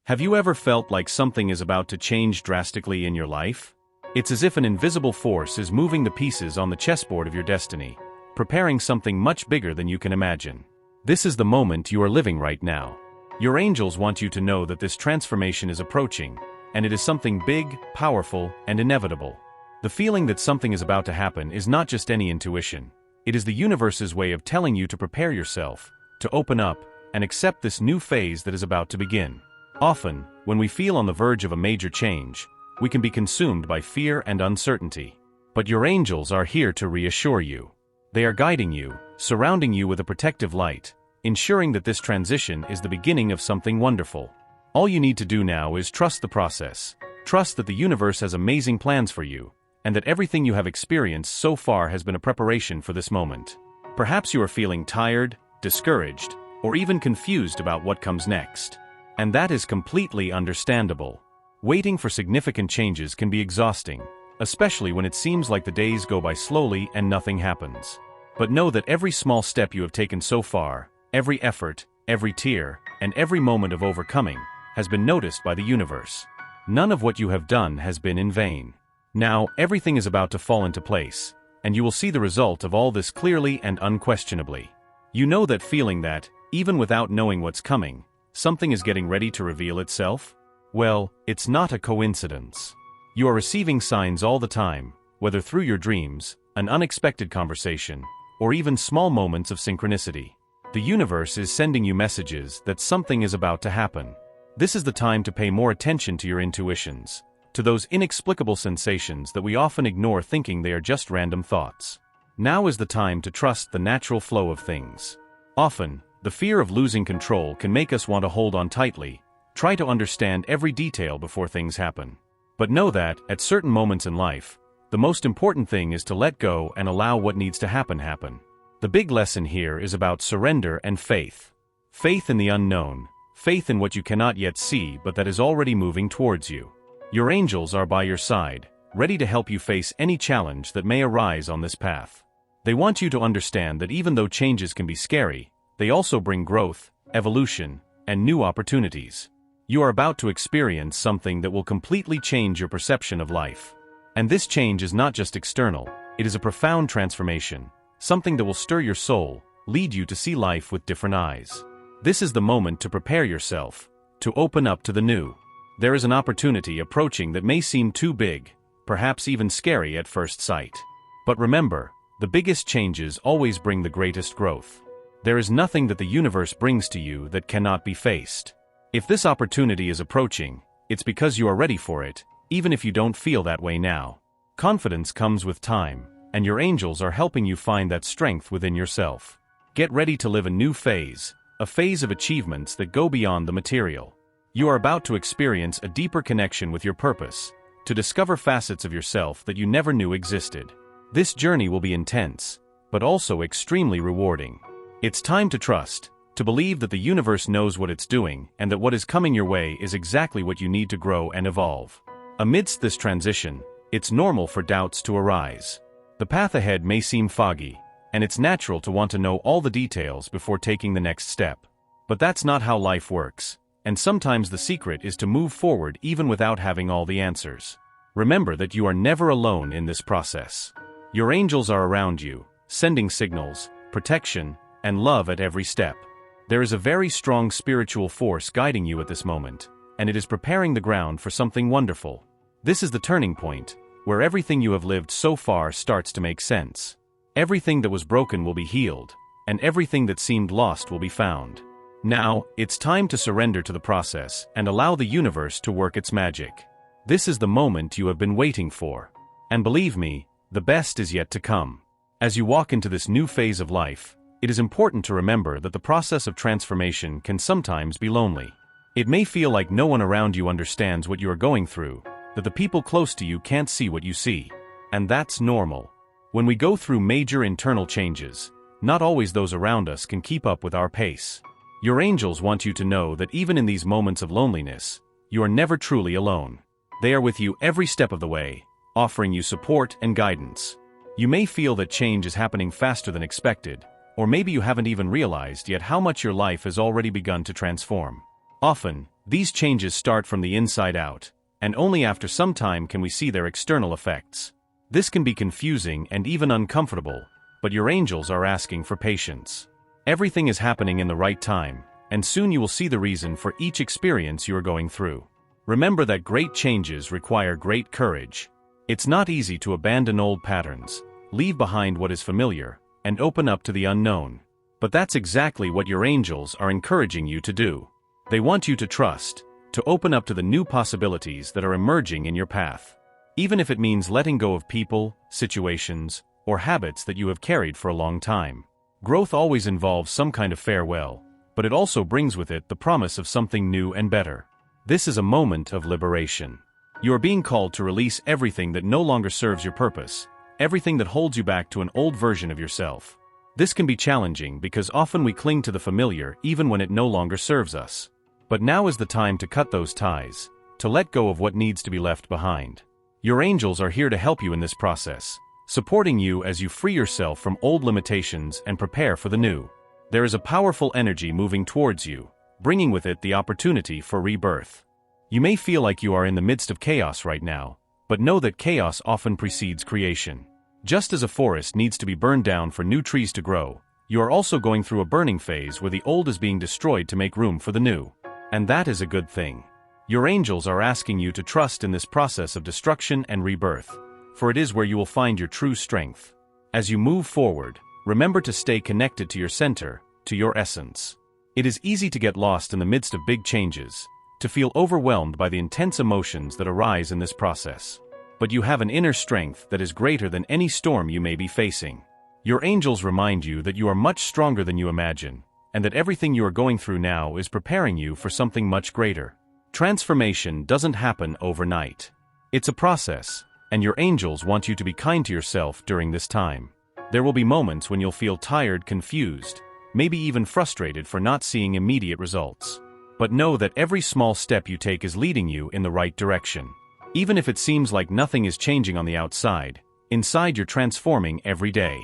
Have you ever felt like something is about to change drastically in your life? It's as if an invisible force is moving the pieces on the chessboard of your destiny, preparing something much bigger than you can imagine. This is the moment you are living right now. Your angels want you to know that this transformation is approaching, and it is something big, powerful, and inevitable. The feeling that something is about to happen is not just any intuition. It is the universe's way of telling you to prepare yourself, to open up, and accept this new phase that is about to begin. Often, when we feel on the verge of a major change, we can be consumed by fear and uncertainty. But your angels are here to reassure you. They are guiding you, surrounding you with a protective light, ensuring that this transition is the beginning of something wonderful. All you need to do now is trust the process. Trust that the universe has amazing plans for you, and that everything you have experienced so far has been a preparation for this moment. Perhaps you are feeling tired, discouraged, or even confused about what comes next. And that is completely understandable. Waiting for significant changes can be exhausting, especially when it seems like the days go by slowly and nothing happens. But know that every small step you have taken so far, every effort, every tear, and every moment of overcoming, has been noticed by the universe. None of what you have done has been in vain. Now, everything is about to fall into place, and you will see the result of all this clearly and unquestionably. You know that feeling that, even without knowing what's coming, something is getting ready to reveal itself? Well, it's not a coincidence. You are receiving signs all the time, whether through your dreams, an unexpected conversation, or even small moments of synchronicity. The universe is sending you messages that something is about to happen. This is the time to pay more attention to your intuitions, to those inexplicable sensations that we often ignore thinking they are just random thoughts. Now is the time to trust the natural flow of things. Often, the fear of losing control can make us want to hold on tightly, try to understand every detail before things happen. But know that, at certain moments in life, the most important thing is to let go and allow what needs to happen. The big lesson here is about surrender and faith. Faith in the unknown, faith in what you cannot yet see but that is already moving towards you. Your angels are by your side, ready to help you face any challenge that may arise on this path. They want you to understand that even though changes can be scary, they also bring growth, evolution, and new opportunities. You are about to experience something that will completely change your perception of life. And this change is not just external, it is a profound transformation, something that will stir your soul, lead you to see life with different eyes. This is the moment to prepare yourself, to open up to the new. There is an opportunity approaching that may seem too big, perhaps even scary at first sight. But remember, the biggest changes always bring the greatest growth. There is nothing that the universe brings to you that cannot be faced. If this opportunity is approaching, it's because you are ready for it, even if you don't feel that way now. Confidence comes with time, and your angels are helping you find that strength within yourself. Get ready to live a new phase, a phase of achievements that go beyond the material. You are about to experience a deeper connection with your purpose, to discover facets of yourself that you never knew existed. This journey will be intense, but also extremely rewarding. It's time to trust, to believe that the universe knows what it's doing and that what is coming your way is exactly what you need to grow and evolve. Amidst this transition, it's normal for doubts to arise. The path ahead may seem foggy, and it's natural to want to know all the details before taking the next step. But that's not how life works, and sometimes the secret is to move forward even without having all the answers. Remember that you are never alone in this process. Your angels are around you, sending signals, protection, and love at every step. There is a very strong spiritual force guiding you at this moment, and it is preparing the ground for something wonderful. This is the turning point, where everything you have lived so far starts to make sense. Everything that was broken will be healed, and everything that seemed lost will be found. Now, it's time to surrender to the process and allow the universe to work its magic. This is the moment you have been waiting for. And believe me, the best is yet to come. As you walk into this new phase of life, it is important to remember that the process of transformation can sometimes be lonely. It may feel like no one around you understands what you are going through, that the people close to you can't see what you see. And that's normal. When we go through major internal changes, not always those around us can keep up with our pace. Your angels want you to know that even in these moments of loneliness, you are never truly alone. They are with you every step of the way, offering you support and guidance. You may feel that change is happening faster than expected, or maybe you haven't even realized yet how much your life has already begun to transform. Often, These changes start from the inside out, and only after some time can we see their external effects. This can be confusing and even uncomfortable, but your angels are asking for patience. Everything is happening in the right time, and soon you will see the reason for each experience you are going through. Remember that great changes require great courage. It's not easy to abandon old patterns, leave behind what is familiar, and open up to the unknown. But that's exactly what your angels are encouraging you to do. They want you to trust, to open up to the new possibilities that are emerging in your path. Even if it means letting go of people, situations, or habits that you have carried for a long time. Growth always involves some kind of farewell, but it also brings with it the promise of something new and better. This is a moment of liberation. You are being called to release everything that no longer serves your purpose, everything that holds you back to an old version of yourself. This can be challenging because often we cling to the familiar even when it no longer serves us. But now is the time to cut those ties, to let go of what needs to be left behind. Your angels are here to help you in this process, supporting you as you free yourself from old limitations and prepare for the new. There is a powerful energy moving towards you, bringing with it the opportunity for rebirth. You may feel like you are in the midst of chaos right now, but know that chaos often precedes creation. Just as a forest needs to be burned down for new trees to grow, you are also going through a burning phase where the old is being destroyed to make room for the new. And that is a good thing. Your angels are asking you to trust in this process of destruction and rebirth, for it is where you will find your true strength. As you move forward, remember to stay connected to your center, to your essence. It is easy to get lost in the midst of big changes, to feel overwhelmed by the intense emotions that arise in this process. But you have an inner strength that is greater than any storm you may be facing. Your angels remind you that you are much stronger than you imagine, and that everything you are going through now is preparing you for something much greater. Transformation doesn't happen overnight. It's a process, and your angels want you to be kind to yourself during this time. There will be moments when you'll feel tired, confused, maybe even frustrated for not seeing immediate results. But know that every small step you take is leading you in the right direction. Even if it seems like nothing is changing on the outside, inside you're transforming every day.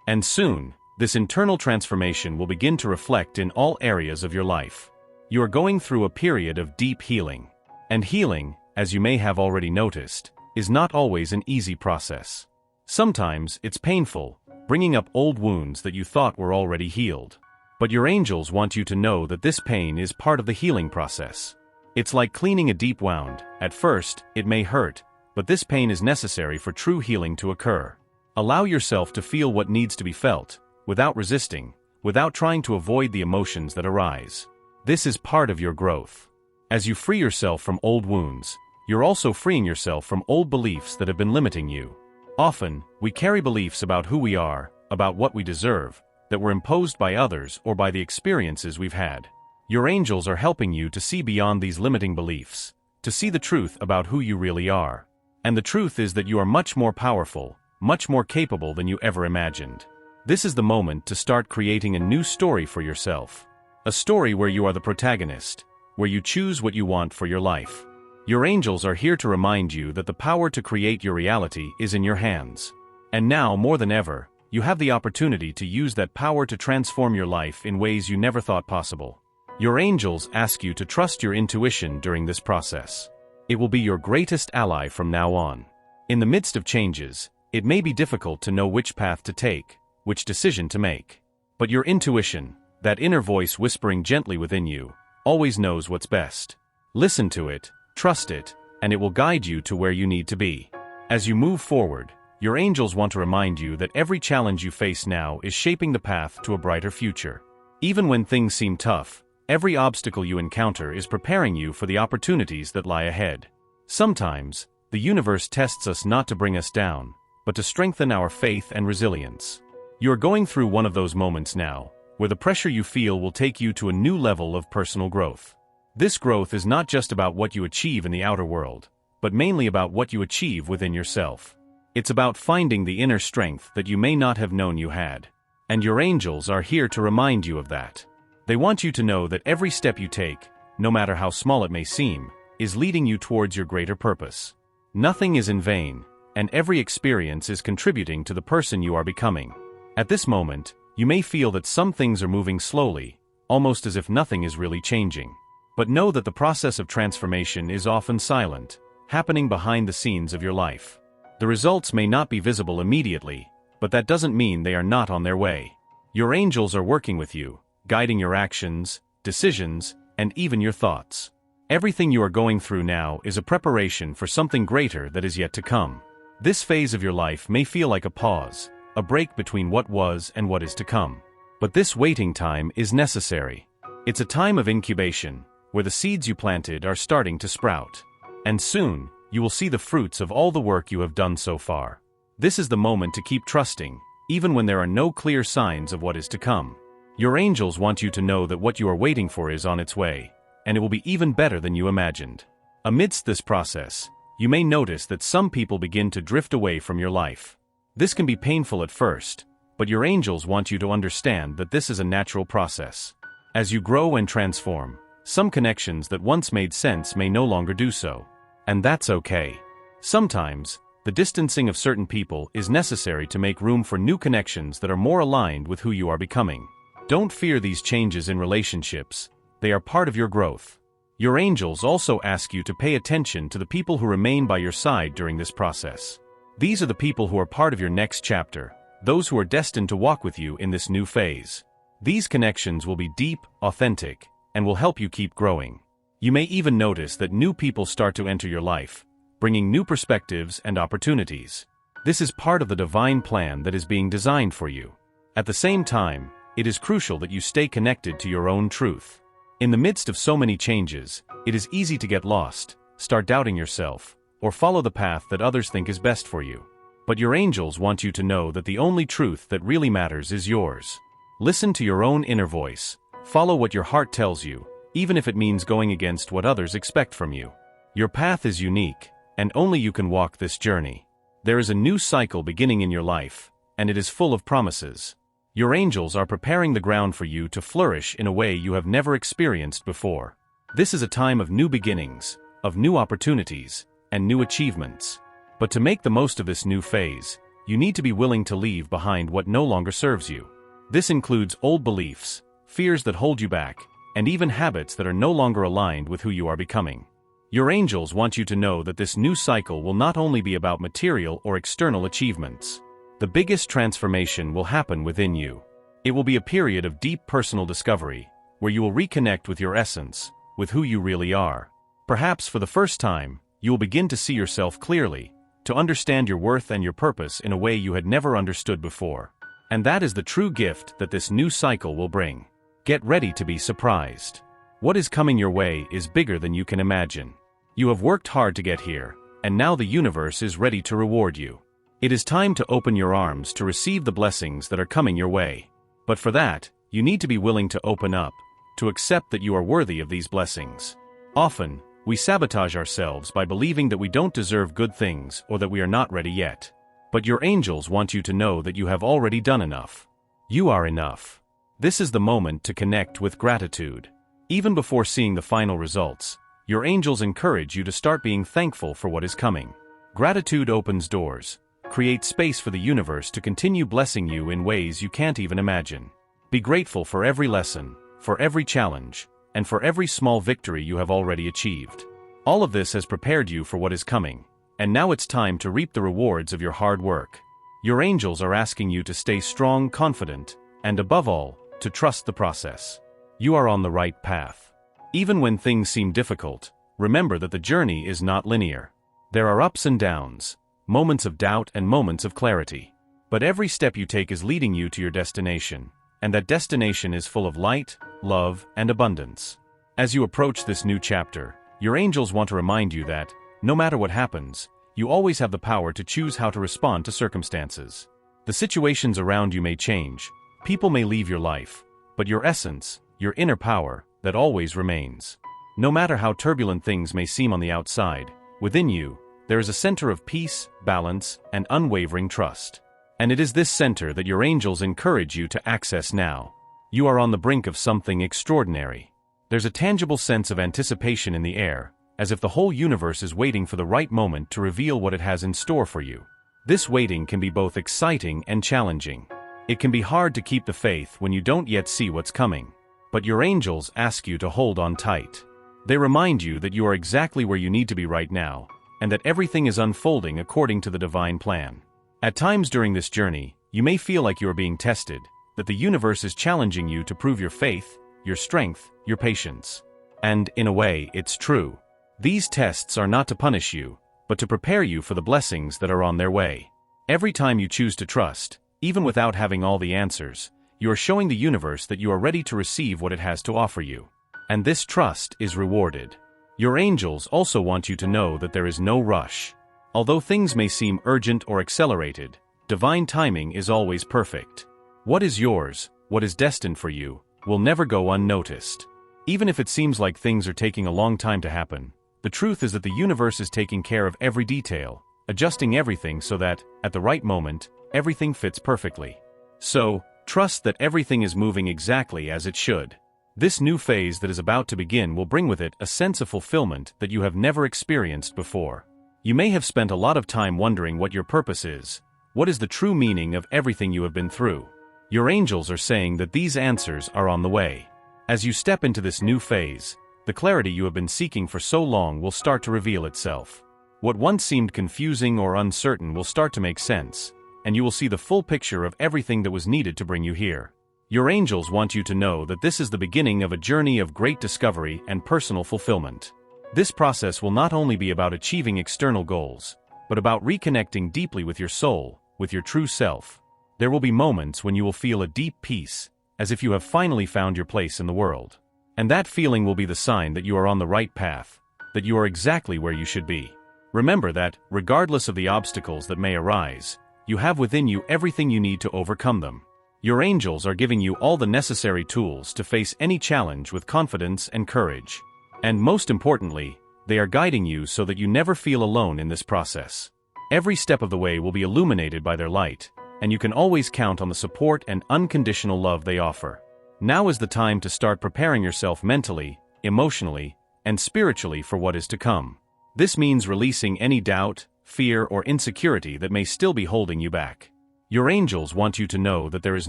And soon, this internal transformation will begin to reflect in all areas of your life. You are going through a period of deep healing. And healing, as you may have already noticed, is not always an easy process. Sometimes it's painful, bringing up old wounds that you thought were already healed. But your angels want you to know that this pain is part of the healing process. It's like cleaning a deep wound. At first, it may hurt, but this pain is necessary for true healing to occur. Allow yourself to feel what needs to be felt, without resisting, without trying to avoid the emotions that arise. This is part of your growth. As you free yourself from old wounds, you're also freeing yourself from old beliefs that have been limiting you. Often, we carry beliefs about who we are, about what we deserve, that were imposed by others or by the experiences we've had. Your angels are helping you to see beyond these limiting beliefs, to see the truth about who you really are. And the truth is that you are much more powerful, much more capable than you ever imagined. This is the moment to start creating a new story for yourself. A story where you are the protagonist, where you choose what you want for your life. Your angels are here to remind you that the power to create your reality is in your hands. And now, more than ever, you have the opportunity to use that power to transform your life in ways you never thought possible. Your angels ask you to trust your intuition during this process. It will be your greatest ally from now on. In the midst of changes, it may be difficult to know which path to take, which decision to make. But your intuition, that inner voice whispering gently within you, always knows what's best. Listen to it, trust it, and it will guide you to where you need to be. As you move forward, your angels want to remind you that every challenge you face now is shaping the path to a brighter future. Even when things seem tough, every obstacle you encounter is preparing you for the opportunities that lie ahead. Sometimes, the universe tests us not to bring us down, but to strengthen our faith and resilience. You are going through one of those moments now, where the pressure you feel will take you to a new level of personal growth. This growth is not just about what you achieve in the outer world, but mainly about what you achieve within yourself. It's about finding the inner strength that you may not have known you had. And your angels are here to remind you of that. They want you to know that every step you take, no matter how small it may seem, is leading you towards your greater purpose. Nothing is in vain, and every experience is contributing to the person you are becoming. At this moment, you may feel that some things are moving slowly, almost as if nothing is really changing. But know that the process of transformation is often silent, happening behind the scenes of your life. The results may not be visible immediately, but that doesn't mean they are not on their way. Your angels are working with you, guiding your actions, decisions, and even your thoughts. Everything you are going through now is a preparation for something greater that is yet to come. This phase of your life may feel like a pause, a break between what was and what is to come. But this waiting time is necessary. It's a time of incubation, where the seeds you planted are starting to sprout. And soon, you will see the fruits of all the work you have done so far. This is the moment to keep trusting, even when there are no clear signs of what is to come. Your angels want you to know that what you are waiting for is on its way, and it will be even better than you imagined. Amidst this process, you may notice that some people begin to drift away from your life. This can be painful at first, but your angels want you to understand that this is a natural process. As you grow and transform, some connections that once made sense may no longer do so. And that's okay. Sometimes, the distancing of certain people is necessary to make room for new connections that are more aligned with who you are becoming. Don't fear these changes in relationships. They are part of your growth. Your angels also ask you to pay attention to the people who remain by your side during this process. These are the people who are part of your next chapter, those who are destined to walk with you in this new phase. These connections will be deep, authentic, and will help you keep growing. You may even notice that new people start to enter your life, bringing new perspectives and opportunities. This is part of the divine plan that is being designed for you. At the same time, it is crucial that you stay connected to your own truth. In the midst of so many changes, it is easy to get lost, start doubting yourself, or follow the path that others think is best for you. But your angels want you to know that the only truth that really matters is yours. Listen to your own inner voice, follow what your heart tells you, even if it means going against what others expect from you. Your path is unique, and only you can walk this journey. There is a new cycle beginning in your life, and it is full of promises. Your angels are preparing the ground for you to flourish in a way you have never experienced before. This is a time of new beginnings, of new opportunities, and new achievements. But to make the most of this new phase, you need to be willing to leave behind what no longer serves you. This includes old beliefs, fears that hold you back, and even habits that are no longer aligned with who you are becoming. Your angels want you to know that this new cycle will not only be about material or external achievements. The biggest transformation will happen within you. It will be a period of deep personal discovery, where you will reconnect with your essence, with who you really are. Perhaps for the first time, you will begin to see yourself clearly, to understand your worth and your purpose in a way you had never understood before. And that is the true gift that this new cycle will bring. Get ready to be surprised. What is coming your way is bigger than you can imagine. You have worked hard to get here, and now the universe is ready to reward you. It is time to open your arms to receive the blessings that are coming your way. But for that, you need to be willing to open up, to accept that you are worthy of these blessings. Often, we sabotage ourselves by believing that we don't deserve good things or that we are not ready yet. But your angels want you to know that you have already done enough. You are enough. This is the moment to connect with gratitude. Even before seeing the final results, your angels encourage you to start being thankful for what is coming. Gratitude opens doors, creates space for the universe to continue blessing you in ways you can't even imagine. Be grateful for every lesson, for every challenge, and for every small victory you have already achieved. All of this has prepared you for what is coming, and now it's time to reap the rewards of your hard work. Your angels are asking you to stay strong, confident, and above all, to trust the process. You are on the right path. Even when things seem difficult, remember that the journey is not linear. There are ups and downs, moments of doubt and moments of clarity. But every step you take is leading you to your destination, and that destination is full of light, love, and abundance. As you approach this new chapter, your angels want to remind you that, no matter what happens, you always have the power to choose how to respond to circumstances. The situations around you may change, people may leave your life, but your essence, your inner power, that always remains. No matter how turbulent things may seem on the outside, within you, there is a center of peace, balance, and unwavering trust. And it is this center that your angels encourage you to access now. You are on the brink of something extraordinary. There's a tangible sense of anticipation in the air, as if the whole universe is waiting for the right moment to reveal what it has in store for you. This waiting can be both exciting and challenging. It can be hard to keep the faith when you don't yet see what's coming. But your angels ask you to hold on tight. They remind you that you are exactly where you need to be right now, and that everything is unfolding according to the divine plan. At times during this journey, you may feel like you are being tested, that the universe is challenging you to prove your faith, your strength, your patience. And, in a way, it's true. These tests are not to punish you, but to prepare you for the blessings that are on their way. Every time you choose to trust, even without having all the answers, you are showing the universe that you are ready to receive what it has to offer you. And this trust is rewarded. Your angels also want you to know that there is no rush. Although things may seem urgent or accelerated, divine timing is always perfect. What is yours, what is destined for you, will never go unnoticed. Even if it seems like things are taking a long time to happen, the truth is that the universe is taking care of every detail, adjusting everything so that, at the right moment, everything fits perfectly. So, trust that everything is moving exactly as it should. This new phase that is about to begin will bring with it a sense of fulfillment that you have never experienced before. You may have spent a lot of time wondering what your purpose is. What is the true meaning of everything you have been through? Your angels are saying that these answers are on the way. As you step into this new phase, the clarity you have been seeking for so long will start to reveal itself. What once seemed confusing or uncertain will start to make sense, and you will see the full picture of everything that was needed to bring you here. Your angels want you to know that this is the beginning of a journey of great discovery and personal fulfillment. This process will not only be about achieving external goals, but about reconnecting deeply with your soul, with your true self. There will be moments when you will feel a deep peace, as if you have finally found your place in the world. And that feeling will be the sign that you are on the right path, that you are exactly where you should be. Remember that, regardless of the obstacles that may arise, you have within you everything you need to overcome them. Your angels are giving you all the necessary tools to face any challenge with confidence and courage. And most importantly, they are guiding you so that you never feel alone in this process. Every step of the way will be illuminated by their light, and you can always count on the support and unconditional love they offer. Now is the time to start preparing yourself mentally, emotionally, and spiritually for what is to come. This means releasing any doubt, fear, or insecurity that may still be holding you back. Your angels want you to know that there is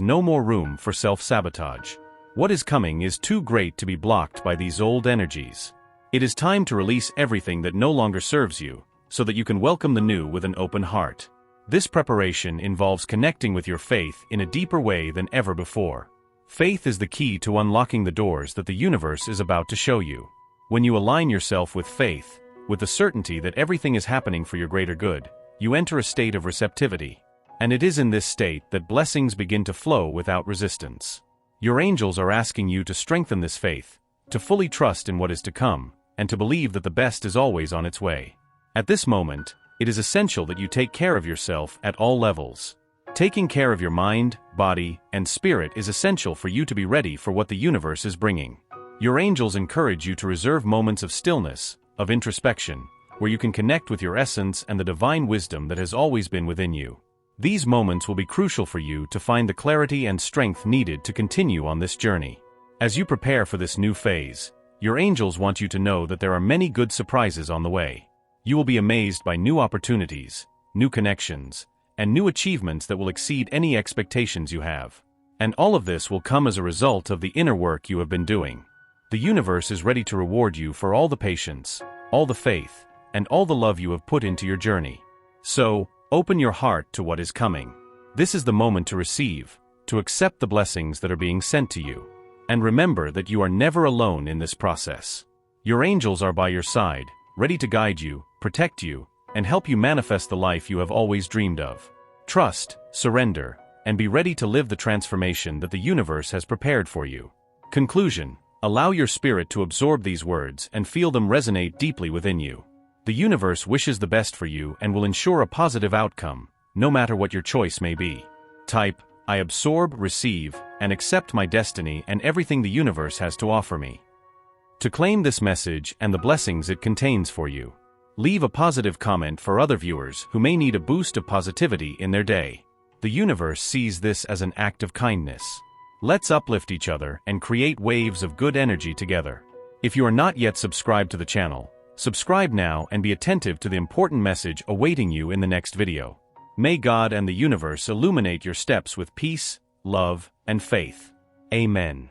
no more room for self-sabotage. What is coming is too great to be blocked by these old energies. It is time to release everything that no longer serves you, so that you can welcome the new with an open heart. This preparation involves connecting with your faith in a deeper way than ever before. Faith is the key to unlocking the doors that the universe is about to show you. When you align yourself with faith, with the certainty that everything is happening for your greater good, you enter a state of receptivity. And it is in this state that blessings begin to flow without resistance. Your angels are asking you to strengthen this faith, to fully trust in what is to come, and to believe that the best is always on its way. At this moment, it is essential that you take care of yourself at all levels. Taking care of your mind, body, and spirit is essential for you to be ready for what the universe is bringing. Your angels encourage you to reserve moments of stillness, of introspection, where you can connect with your essence and the divine wisdom that has always been within you. These moments will be crucial for you to find the clarity and strength needed to continue on this journey. As you prepare for this new phase, your angels want you to know that there are many good surprises on the way. You will be amazed by new opportunities, new connections, and new achievements that will exceed any expectations you have. And all of this will come as a result of the inner work you have been doing. The universe is ready to reward you for all the patience, all the faith, and all the love you have put into your journey. So, open your heart to what is coming. This is the moment to receive, to accept the blessings that are being sent to you. And remember that you are never alone in this process. Your angels are by your side, ready to guide you, protect you, and help you manifest the life you have always dreamed of. Trust, surrender, and be ready to live the transformation that the universe has prepared for you. Conclusion: allow your spirit to absorb these words and feel them resonate deeply within you. The universe wishes the best for you and will ensure a positive outcome, no matter what your choice may be. Type, I absorb, receive, and accept my destiny and everything the universe has to offer me, to claim this message and the blessings it contains for you. Leave a positive comment for other viewers who may need a boost of positivity in their day. The universe sees this as an act of kindness. Let's uplift each other and create waves of good energy together. If you are not yet subscribed to the channel, subscribe now and be attentive to the important message awaiting you in the next video. May God and the universe illuminate your steps with peace, love, and faith. Amen.